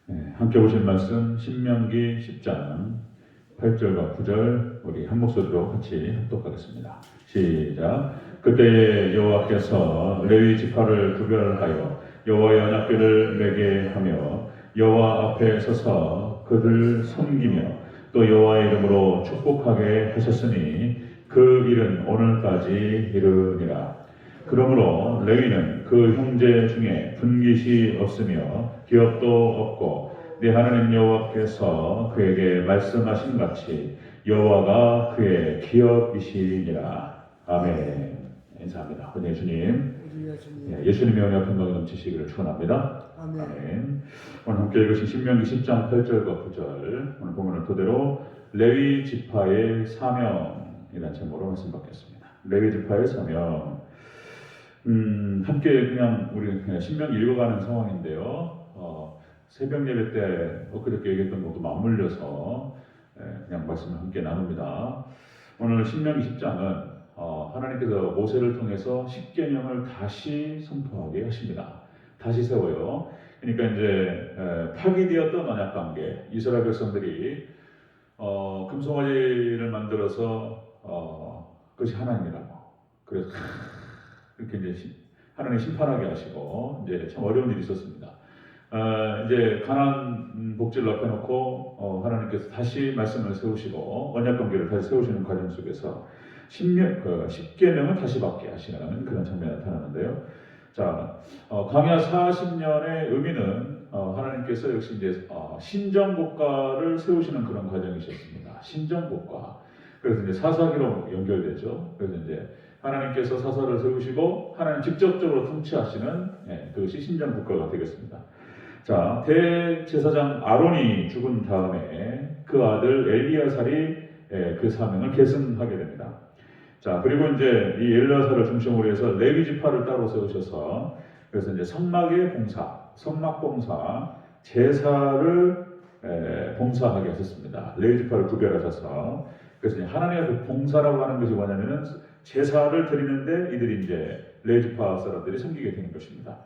네, 함께 보실 말씀 신명기 10장 8절과 9절 우리 한 목소리로 같이 합독하겠습니다. 시작. 그때 여호와께서 레위 지파를 구별하여 여호와의 언약궤를 매게 하며 여호와 앞에 서서 그들 섬기며 또 여호와의 이름으로 축복하게 하셨으니 그 일은 오늘까지 이르니라. 그러므로 레위는 그 형제 중에 분깃이 없으며 기업도 없고 네 하나님 여호와께서 그에게 말씀하신 같이 여호와가 그의 기업이시니라. 아멘. 인사합니다. 오늘 예수님, 예수님의 은혜와 평강이 넘치시기를 축원합니다. 아멘. 오늘 함께 읽으신 신명기 10장 8절과 9절 오늘 본문을 토대로 레위 지파의 사명이라는 제목으로 말씀 받겠습니다. 레위 지파의 사명. 함께 그냥 우리 그냥 신명기 읽어가는 상황인데요. 새벽 예배 때 엊그저께 얘기했던 것도 맞물려서 그냥 말씀을 함께 나눕니다. 오늘 신명기 10장은 하나님께서 모세를 통해서 십계명을 다시 선포하게 하십니다. 다시 세워요. 그러니까 이제 파기되었던 언약관계, 이스라엘 백성들이 금송아지를 만들어서 그것이 하나님이라고. 그래서 이렇게 이제 하나님 심판하게 하시고 이제 참 어려운 일이 있었습니다. 이제 가나안 복지를 앞에 놓고 하나님께서 다시 말씀을 세우시고 언약관계를 다시 세우시는 과정 속에서 십계명을 다시 받게 하시는 그런 장면이 나타나는데요. 자, 광야 40년의 의미는 하나님께서 역시 이제 신정국가를 세우시는 그런 과정이셨습니다. 신정국가. 그래서 이제 사사기로 연결되죠. 그래서 이제 하나님께서 사사를 세우시고 하나님 직접적으로 통치하시는 그것이 신정국가가 되겠습니다. 자, 대제사장 아론이 죽은 다음에 그 아들 엘리야살이 그 사명을 계승하게 됩니다. 자, 그리고 이제 이 엘리야살을 중심으로 해서 레위 지파를 따로 세우셔서 그래서 이제 성막의 봉사, 성막 봉사, 제사를 봉사하게 하셨습니다. 레위 지파를 구별하셔서 그래서 이제 하나님의 봉사라고 하는 것이 뭐냐면은 제사를 드리는데 이들이 이제 레위 지파 사람들이 섬기게 되는 것입니다.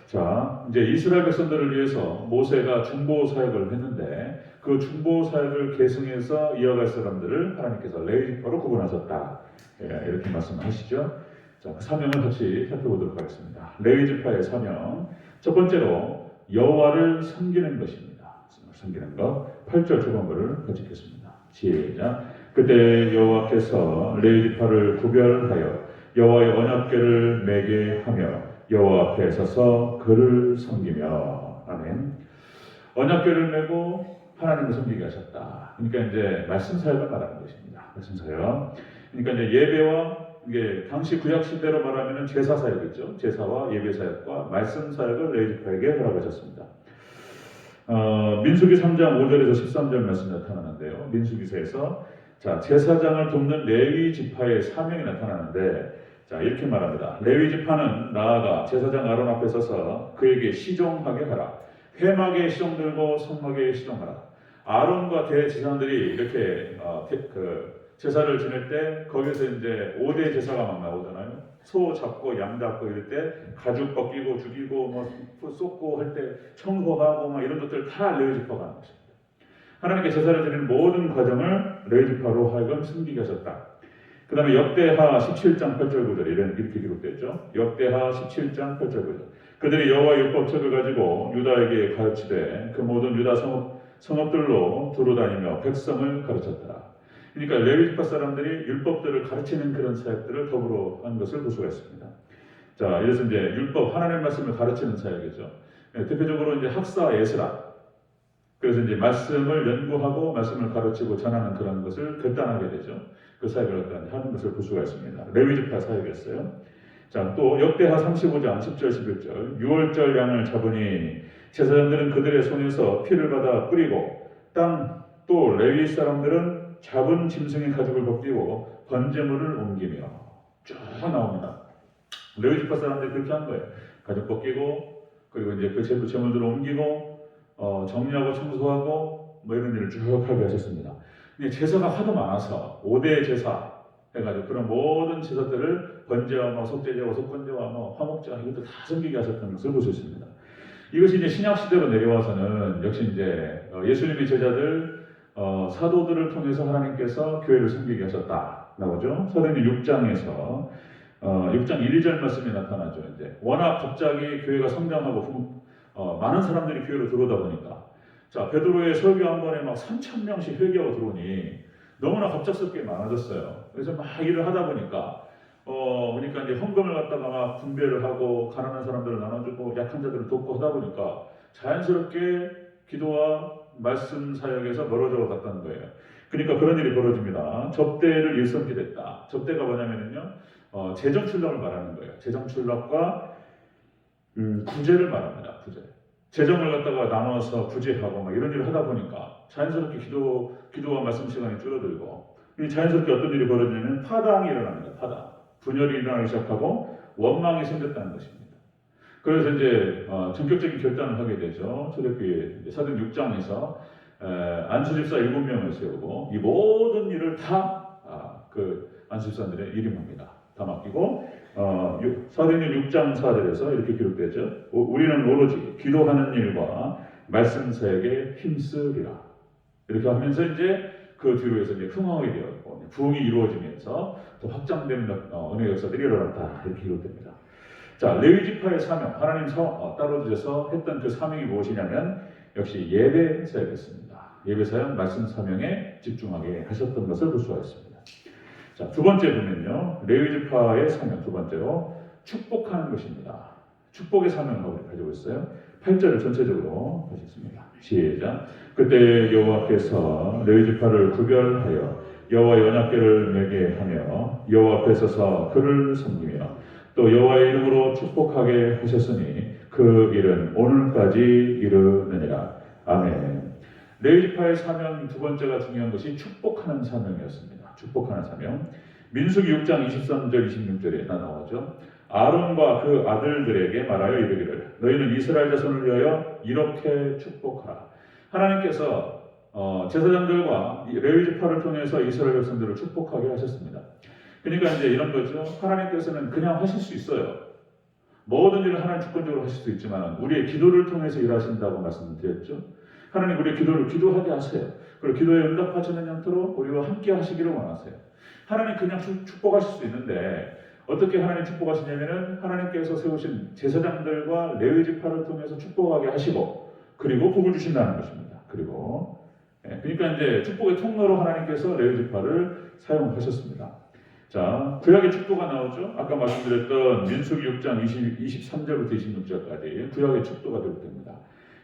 자, 이제 이스라엘 백성들을 위해서 모세가 중보 사역을 했는데 그 중보 사역을 계승해서 이어갈 사람들을 하나님께서 레위 지파로 구분하셨다. 이렇게 말씀하시죠. 자, 그 사명을 같이 살펴보도록 하겠습니다. 레위 지파의 사명. 첫 번째로 여호와를 섬기는 것입니다. 섬기는 것. 8절 초반부를 같이 읽겠습니다. 시작. 그때 여호와께서 레위 지파를 구별하여 여호와의 언약궤를 매게 하며 여호와 앞에 서서 그를 섬기며. 아멘. 언약궤를 메고 하나님을 섬기게 하셨다. 그러니까 이제 말씀 사역을 말하는 것입니다. 말씀 사역. 그러니까 이제 예배와 이게 당시 구약 시대로 말하면은 제사 사역이죠. 제사와 예배 사역과 말씀 사역을 레위 지파에게 허락하셨습니다. 민수기 3장 5절에서 13절 말씀이 나타나는데요. 민수기서에서 자, 제사장을 돕는 레위 지파의 사명이 나타나는데 자, 이렇게 말합니다. 레위 지파는 나아가 제사장 아론 앞에 서서 그에게 시종하게 하라. 회막에 시종 들고 성막에 시종하라. 아론과 대제사장들이 이렇게 제사를 지낼 때 거기서 이제 5대 제사가 막 나오잖아요. 소 잡고 양 잡고 이럴 때 가죽 벗기고 죽이고 뭐 쏟고 할 때 청소하고 막 이런 것들 다 레위 지파가 하는 것입니다. 하나님께 제사를 드리는 모든 과정을 레위 지파로 하여금 섬기게 하셨다. 그 다음에 역대하 17장 8절 9절 이렇게 기록되죠. 역대하 17장 8절 9절. 그들이 여호와 율법책을 가지고 유다에게 가르치되 그 모든 유다 성읍들로 두루다니며 백성을 가르쳤더라. 그러니까 레위 지파 사람들이 율법들을 가르치는 그런 사역들을 더불어 한 것을 볼 수가 있습니다. 자, 이래서 이제 율법 하나님의 말씀을 가르치는 사역이죠. 대표적으로 이제 학사 에스라. 그래서 이제 말씀을 연구하고 말씀을 가르치고 전하는 그런 것을 결단하게 되죠. 그 사역을 하는 것을 볼 수가 있습니다. 레위 지파 사역이었어요. 자, 또 역대하 35장 10절 11절 유월절 양을 잡으니 제사장들은 그들의 손에서 피를 받아 뿌리고 또 레위 사람들은 잡은 짐승의 가죽을 벗기고 번제물을 옮기며 쭉 나옵니다. 레위 지파 사람들이 그렇게 한 거예요. 가죽 벗기고 그리고 이제 그 제물들을 옮기고 정리하고 청소하고 뭐 이런 일을 쭉 하게 하셨습니다. 근데 제사가 하도 많아서 5대 제사 해가지고 그런 모든 제사들을 번제와 뭐 속죄제와 속건제와 뭐 화목제와 이것도 다 섬기게 하셨던 것을 볼 수 있습니다. 이것이 이제 신약 시대로 내려와서는 역시 이제 예수님의 제자들 사도들을 통해서 하나님께서 교회를 섬기게 하셨다 나오죠. 사도행전 6장에서 6장 1절 말씀이 나타나죠. 이제 워낙 갑자기 교회가 성장하고 많은 사람들이 교회로 들어오다 보니까 자 베드로의 설교 한 번에 막 3,000명씩 회개하고 들어오니 너무나 갑작스럽게 많아졌어요. 그래서 막 일을 하다 보니까 그러니까 이제 헌금을 갖다가 막 분배를 하고 가난한 사람들을 나눠주고 약한 자들을 돕고 하다 보니까 자연스럽게 기도와 말씀 사역에서 멀어져 갔다는 거예요. 그러니까 그런 일이 벌어집니다. 접대를 일삼게 됐다. 접대가 뭐냐면요, 재정 출납을 말하는 거예요. 재정 출납과 구제를 말합니다. 구제. 재정을 갖다가 나눠서 구제하고 막 이런 일을 하다 보니까 자연스럽게 기도와 말씀 시간이 줄어들고 자연스럽게 어떤 일이 벌어지냐면 파당이 일어납니다. 파당. 분열이 일어나기 시작하고 원망이 생겼다는 것입니다. 그래서 이제 전격적인 결단을 하게 되죠. 초대교회 사도행 6장에서 안수집사 7명을 세우고 이 모든 일을 다 그 안수집사들의 일임합니다. 다 맡기고 사도행전 6장 4절에서 이렇게 기록되죠. 우리는 오로지 기도하는 일과 말씀 사역에 힘쓰리라. 이렇게 하면서 이제 그 뒤로에서 이제 흥황하게 되었고 부흥이 이루어지면서 또 확장된 은혜 역사들이 일어났다 이렇게 기록됩니다. 자, 레위 지파의 사명, 하나님 따로 주셔서 했던 그 사명이 무엇이냐면 역시 예배 사역이었습니다. 예배 사역, 말씀 사명에 집중하게 하셨던 것을 볼 수가 있습니다. 자, 두 번째 보면요, 레위 지파의 사명 두 번째로 축복하는 것입니다. 축복의 사명을 우리 가지고 있어요. 8절을 전체적으로 보시겠습니다. 시작. 그때 여호와께서 레위 지파를 구별하여 여호와의 언약궤를 매게 하며 여호와 앞에 서서 그를 섬기며 또 여호와의 이름으로 축복하게 하셨으니 그 일은 오늘까지 이르느니라. 아멘. 레위 지파의 사명 두 번째가 중요한 것이 축복하는 사명이었습니다. 축복하는 사명. 민수기 6장 23절 26절에 나오죠. 아론과 그 아들들에게 말하여 이르기를 너희는 이스라엘 자손을 위하여 이렇게 축복하라. 하나님께서 제사장들과 레위 지파를 통해서 이스라엘 백성들을 축복하게 하셨습니다. 그러니까 이제 이런 거죠. 하나님께서는 그냥 하실 수 있어요. 모든 일을 하나님 주권적으로 하실 수 있지만 우리의 기도를 통해서 일하신다고 말씀드렸죠. 하나님 우리의 기도를 기도하게 하세요. 그리고 기도에 응답하시는 형태로 우리와 함께 하시기를 원하세요. 하나님 그냥 축복하실 수 있는데 어떻게 하나님 축복하시냐면은 하나님께서 세우신 제사장들과 레위 지파를 통해서 축복하게 하시고 그리고 복을 주신다는 것입니다. 그리고 그러니까 이제 축복의 통로로 하나님께서 레위 지파를 사용하셨습니다. 자, 구약의 축도가 나오죠. 아까 말씀드렸던 민수기 6장 23절부터 26절까지 구약의 축도가 기록됩니다.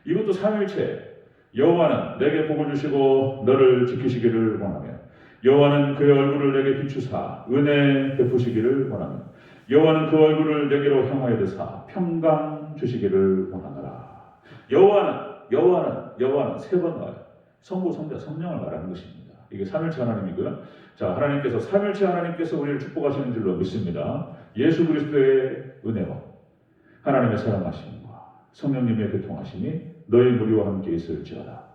이것도 삼일체. 여호와는 내게 복을 주시고 너를 지키시기를 원하며 여호와는 그의 얼굴을 내게 비추사 은혜 베푸시기를 원하며 여호와는 그 얼굴을 내게로 향하여 드사 평강 주시기를 원하노라. 여호와는 세 번 나와요. 성부, 성자, 성령을 말하는 것입니다. 이게 삼일체 하나님이고요. 자, 하나님께서 삼일체 하나님께서 우리를 축복하시는 줄로 믿습니다. 예수 그리스도의 은혜와 하나님의 사랑하심과 성령님의 교통하심이 너희 무리와 함께 있을지어다.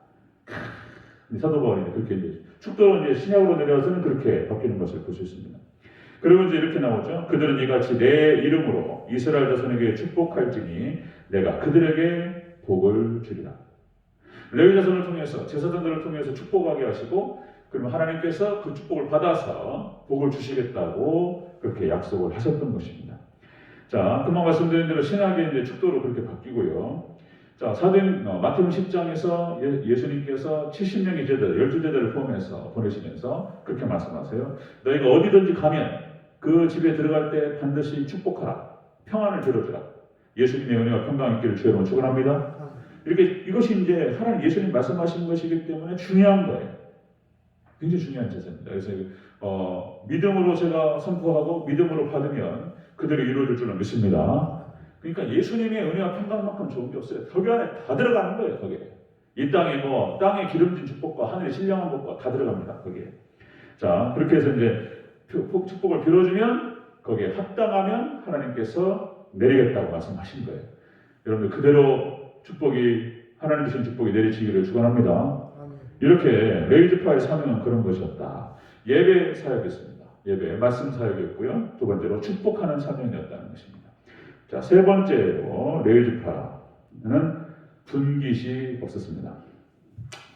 사도 바울이 그렇게 이제 축도는 이제 신약으로 내려와서는 그렇게 바뀌는 것을 볼 수 있습니다. 그리고 이제 이렇게 나오죠. 그들은 이같이 내 이름으로 이스라엘 자손에게 축복할지니 내가 그들에게 복을 주리라. 레위 자손을 통해서 제사장들을 통해서 축복하게 하시고 그러면 하나님께서 그 축복을 받아서 복을 주시겠다고 그렇게 약속을 하셨던 것입니다. 자, 금방 말씀드린 대로 신학의 이제 축도로 그렇게 바뀌고요. 자, 마태복음 10장에서 예수님께서 70명의 제자들, 12제자를 포함해서 보내시면서 그렇게 말씀하세요. 너희가 어디든지 가면 그 집에 들어갈 때 반드시 축복하라. 평안을 빌어주라. 예수님의 은혜와 평강 있기를 주의 이름으로 축원합니다. 이렇게 이것이 이제 하나님 예수님 말씀하신 것이기 때문에 중요한 거예요. 굉장히 중요한 제사입니다. 그래서 믿음으로 제가 선포하고 믿음으로 받으면 그들이 이루어질 줄로 믿습니다. 그러니까 예수님의 은혜와 평강만큼 좋은 게 없어요. 거기 안에 다 들어가는 거예요. 거기에 이 땅에 땅에 기름진 축복과 하늘의 신령한 복과 다 들어갑니다. 거기에. 자, 그렇게 해서 이제 축복을 빌어주면 거기에 합당하면 하나님께서 내리겠다고 말씀하신 거예요. 여러분들 그대로 하나님 주신 축복이 내리치기를 축원합니다. 이렇게 레위 지파의 사명은 그런 것이었다. 예배 사역이었습니다. 예배 말씀 사역이었고요. 두 번째로 축복하는 사명이었다는 것입니다. 자, 세 번째로 레위 지파는 분깃이 없었습니다.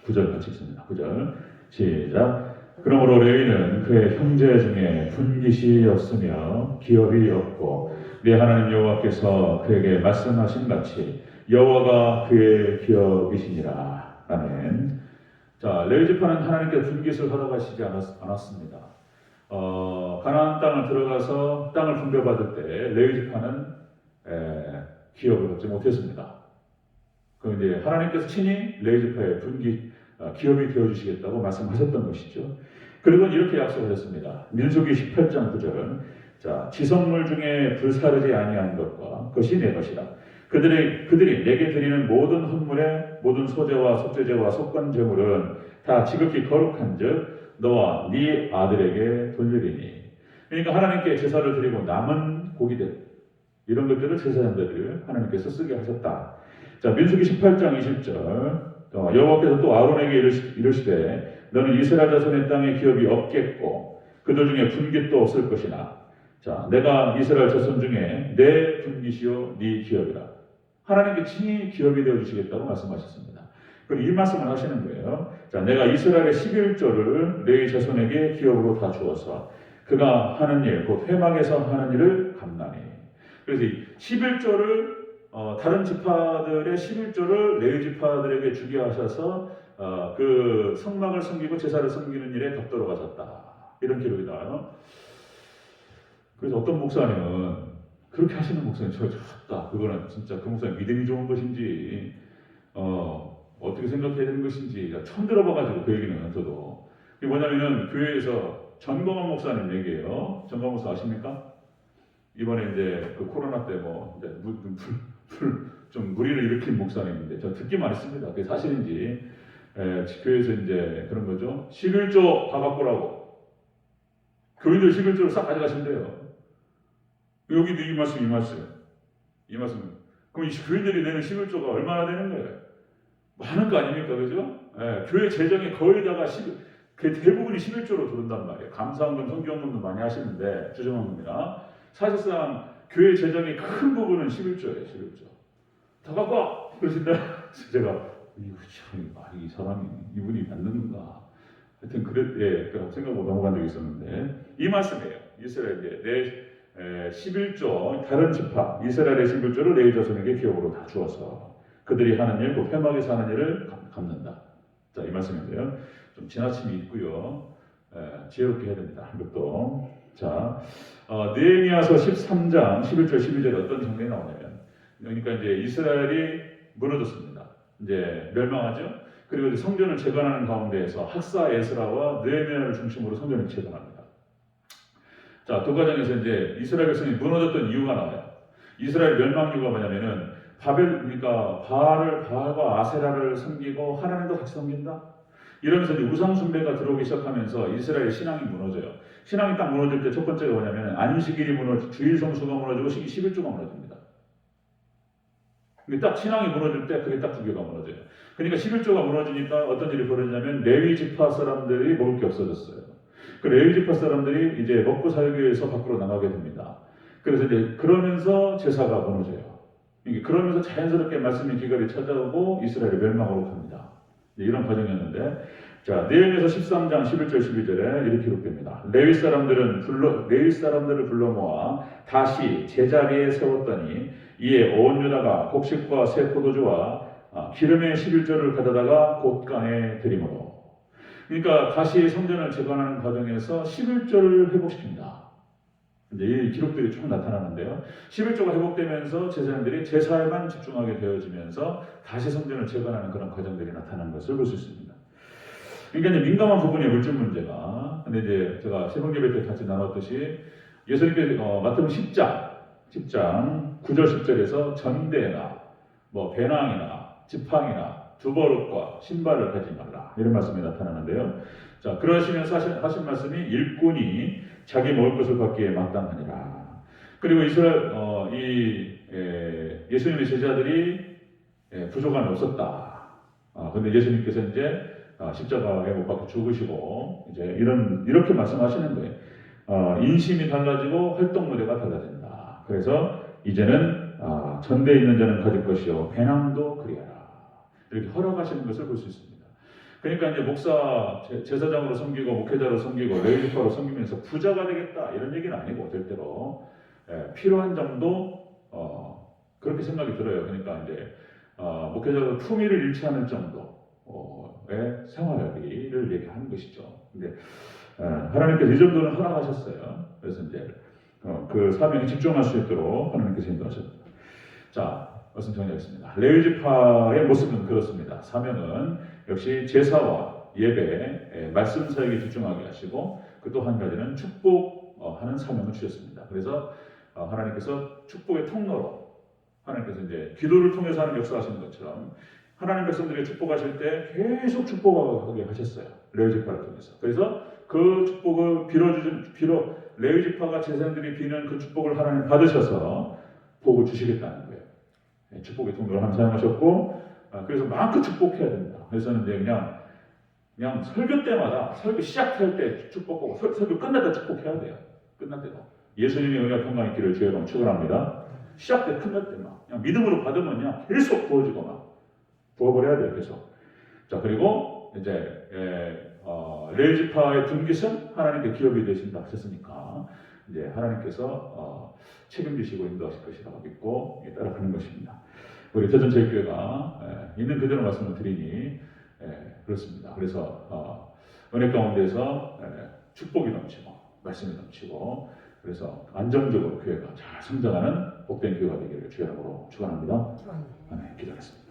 9절 같이 있습니다. 9절 시작. 그러므로 레위는 그의 형제 중에 분깃이 없으며 기업이 없고 네 하나님 여호와께서 그에게 말씀하신 같이 여호와가 그의 기업이시니라. 아멘. 자, 레위 지파는 하나님께 분깃을 허락하시지 않았습니다. 가나안 땅을 들어가서 땅을 분배받을 때 레위 지파는 기업을 얻지 못했습니다. 그 이제 하나님께서 친히 레위 지파의 기업이 되어 주시겠다고 말씀하셨던 것이죠. 그리고 이렇게 약속하셨습니다. 민수기 18장 9절. 자, 지성물 중에 불사르지 아니한 것과 그것이 내 것이라. 그들이 내게 드리는 모든 헌물의 모든 소제와 속죄제와 속건 제물은 다 지극히 거룩한즉 너와 네 아들에게 돌리리니. 그러니까 하나님께 제사를 드리고 남은 고기들 이런 것들을 제사장들을 하나님께서 쓰게 하셨다. 자, 민수기 18장 20절. 여호와께서 또 아론에게 이르시되 너는 이스라엘 자손의 땅에 기업이 없겠고 그들 중에 분깃도 없을 것이나 자 내가 이스라엘 자손 중에 내 분깃이요 네 기업이라. 하나님께 친히 기업이 되어 주시겠다고 말씀하셨습니다. 그리고 이 말씀을 하시는 거예요. 자 내가 이스라엘의 11조를 레위 자손에게 기업으로 다 주어서 그가 하는 일 곧 회막에서 하는 일을 감나니. 그래서 이 11조를 다른 지파들의 11조를 레위 지파들에게 주게 하셔서 그 성막을 섬기고 제사를 섬기는 일에 격도로 가셨다. 이런 기록이 나와요. 그래서 어떤 목사님은 그렇게 하시는 목사님 저 좋다. 그거는 진짜 그 목사님 믿음이 좋은 것인지 어떻게 생각해야 되는 것인지 처음 들어봐가지고 그 얘기는 저도. 이게 뭐냐면은 교회에서 전광훈 목사님 얘기예요. 전광훈 목사 아십니까? 이번에 이제 그 코로나 때 뭐 좀 무리를 일으킨 목사님인데 저 듣기만 했습니다. 그게 사실인지 교회에서 이제 그런 거죠. 11조 다 갖고 오라고. 교인들 11조를 싹 가져가신대요. 여기도 이 말씀. 그럼 이 교인들이 내는 11조가 얼마나 되는 거예요? 많은 거 아닙니까, 그죠? 교회 재정이 거의 다가 그 대부분이 11조로 들어온단 말이에요. 감사헌금, 성경헌금도 많이 하시는데 주정헌금이나 사실상 교회 재정의 큰 부분은 11조예요. 11조. 다 갖고 와! 그러신데 제가 이거 참 이 사람이 이분이 맞는가? 하여튼 그라고 생각하고 넘어간 적이 있었는데 이 말씀이에요. 이스라엘에 내 11조 다른 지파 이스라엘의 11조를 레위 자손에게 기업으로 다 주어서 그들이 하는 일, 그 회막에서 하는 일을 갚는다. 자, 이 말씀인데요. 좀 지나침이 있고요. 지혜롭게 해야 됩니다. 이것도. 자, 느헤미야서 13장 11절 12절에 어떤 장면이 나오냐면 그러니까 이제 이스라엘이 무너졌습니다. 이제 멸망하죠. 그리고 이제 성전을 재건하는 가운데에서 학사 에스라와 느헤미야를 중심으로 성전을 재건합니다. 자, 그 과정에서 이제 이스라엘 백성이 무너졌던 이유가 나와요. 이스라엘 멸망 이유가 뭐냐면은 그러니까 바알과 아세라를 섬기고 하나님도 같이 섬긴다. 이러면서 이제 우상 숭배가 들어오기 시작하면서 이스라엘 신앙이 무너져요. 신앙이 딱 무너질 때 첫 번째가 뭐냐면 안식일이 무너지고 주일 성수가 무너지고 11조가 무너집니다. 딱 신앙이 무너질 때 그게 딱 두 개가 무너져요. 그러니까 11조가 무너지니까 어떤 일이 벌어지냐면 레위 지파 사람들이 먹을 게 없어졌어요. 그 레위 지파 사람들이 이제 먹고 살기 위해서 밖으로 나가게 됩니다. 그래서 이제 그러면서 제사가 무너져요. 그러면서 자연스럽게 말씀의 기갈이 찾아오고 이스라엘이 멸망으로 갑니다. 이런 과정이었는데 자, 느헤미야서 13장 11절 12절에 이렇게 기록됩니다. 레위 사람들을 불러 모아 다시 제자리에 세웠더니 이에 온 유다가 곡식과 새 포도주와 기름의 11조를 가져다가 곳간에 드림으로. 그러니까 다시 성전을 재건하는 과정에서 11조를 회복시킵니다. 이제 이 기록들이 쭉 나타나는데요. 11조가 회복되면서 제사장들이 제사에만 집중하게 되어지면서 다시 성전을 재건하는 그런 과정들이 나타나는 것을 볼 수 있습니다. 그러니까 이제 민감한 부분이 물질 문제가. 근데 이제 제가 세번예배 때 같이 나눴듯이 예수님께서 마태복음 10장 9절 10절에서 전대나 뭐 배낭이나 지팡이나 두버릇과 신발을 가지 말라 이런 말씀이 나타나는데요. 자, 그러시면서 하신 말씀이 일꾼이 자기 먹을 것을 받기에 마땅하니라. 그리고 예수님의 제자들이 부족함이 없었다. 근데 예수님께서 이제 십자가에 못 박혀 죽으시고 이제 이렇게 말씀하시는 거예요. 인심이 달라지고 활동 무대가 달라진다. 그래서 이제는 전대에 있는 자는 가질 것이요 배낭도 그리하라. 이렇게 허락하시는 것을 볼 수 있습니다. 그러니까 이제 목사, 제사장으로 섬기고 목회자로 섬기고 레위지파로 섬기면서 부자가 되겠다 이런 얘기는 아니고 절대로 필요한 정도 그렇게 생각이 들어요. 그러니까 이제 목회자로 품위를 잃지 않을 정도의 생활비를 얘기하는 것이죠. 근데 하나님께서 이 정도는 허락하셨어요. 그래서 이제 그 사명에 집중할 수 있도록 하나님께서 인도하셨습니다. 자, 말씀 정리하겠습니다. 레위지파의 모습은 그렇습니다. 사명은 역시 제사와 예배, 말씀 사역에 집중하게 하시고 그 또 한 가지는 축복하는 사명을 주셨습니다. 그래서 하나님께서 축복의 통로로 하나님께서 이제 기도를 통해서 하는 역사하시는 것처럼 하나님 백성들에게 축복하실 때 계속 축복하게 하셨어요. 레위지파를 통해서. 그래서 그 축복을 레위지파가 제사장들이 비는 그 축복을 하나님 받으셔서 복을 주시겠다는 거예요. 축복의 통로를 하나님 사용하셨고 그래서 마음껏 축복해야 됩니다. 그래서는 이제 그냥 설교 때마다 설교 시작할 때 축복하고 설교 끝날 때 축복해야 돼요. 끝날 때도 예수님의 은혜와 평강의 길을 주여로 축원합니다. 시작 때 끝날 때만 그냥 믿음으로 받으면 그냥 계속 부어지고 막 부어버려야 돼요. 계속. 자, 그리고 이제 레위지파의 분깃은 하나님께 기업이 되신다 하셨으니까 이제 하나님께서 책임지시고 인도하실 것이라고 믿고 따라가는 것입니다. 우리 대전제일교회가 있는 그대로 말씀을 드리니 그렇습니다. 그래서 은혜 가운데서 축복이 넘치고 말씀이 넘치고 그래서 안정적으로 교회가 잘 성장하는 복된 교회가 되기를 주의 이름으로 축원합니다. 기도하겠습니다.